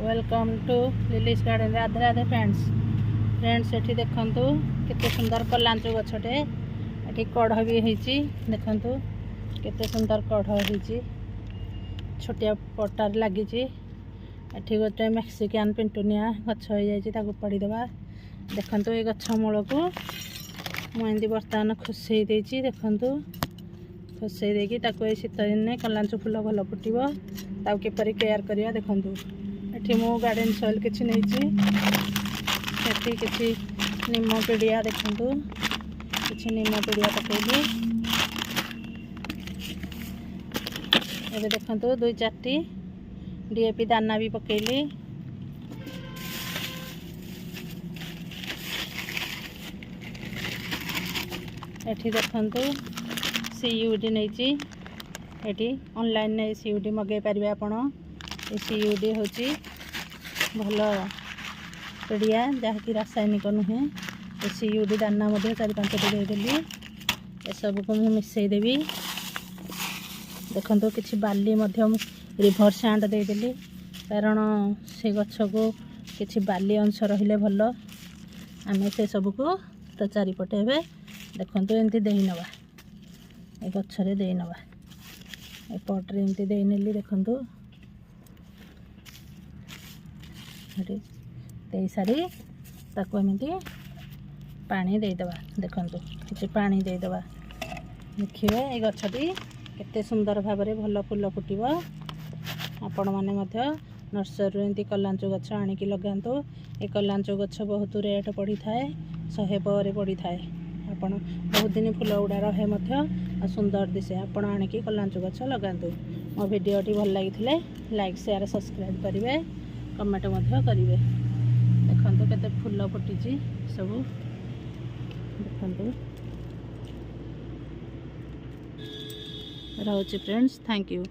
Welcome to lily's garden. Radhe Radhe friends एठी देखंतु केते सुंदर कलांचु गछटे। एठी कढ़ भी होईची, देखंतु केते सुंदर कढ़ होईची, छोटिया पटार लागिची। एठी गोटे मेक्सिकन पिंटुनिया गछ हो जाईची, ताकू पड़ी देबा। देखंतु ए गछ मूल को मुंदी बर्तमान खुसई देईची। देखंतु खुसई देकी ताकू ए शीत दिन में कलांचु फूल भल फुटिबो, ताकू किपरि केयर करिया। देखंतु एठी मो गार्डन सॉइल किछि नैची, एठी किछि निम्म पिडिया। देखंतु किछि निम्म पिडिया पकेइली। एबे देखंतु 2-4टी डीएपी दाना भी पकेइली। एठी देखंतु सीयूडी नैची, एठी ऑनलाइन ने सीयूडी मगे पारिबे आपण। ए सीयूडी होची भल पिडिया, जहाँकि रासायनिक नुहे। ए सीयूडी दाना मध्य 4-5टी देदेली। ए सब को मैं मिसई देवी। देखंतु किछि बाली मध्य रिभर सैंड देदेली, कारण से गछ को किछि बाली अंश रहिले भल। आमे से सब को तो चारिपटे हे देखंतु एंती देई नबा, ए गछरे देई नबा। ए पटरे एंती देई नेली। देखंतु हरी देई सारी ताको एमती पानी देई दबा। देखंतु किछि पानी देई दबा। देखिबे ए गछटी केते सुंदर भाबरे भल फूल फुटिबो। आपण माने मध्य नर्सरी एंती कलांचु गछ आनी कि लगांतु। ए कलांचु गछ बहुत रेट पड़ी थाए, 100 पर पड़ी थाए। आपण बहुत दिन फूल उड़ा रहे मध्य सुंदर दिसे। आपण आनी कि कलांचु गछ लगांतु। मो वीडियोटी भल लागिथिले लाइक शेयर सब्सक्राइब करिवे, कमेंट मध्य करिवे। देखंतु केते फूल फुटिची सब। देखंतु रहउची फ्रेंड्स, थैंक यू।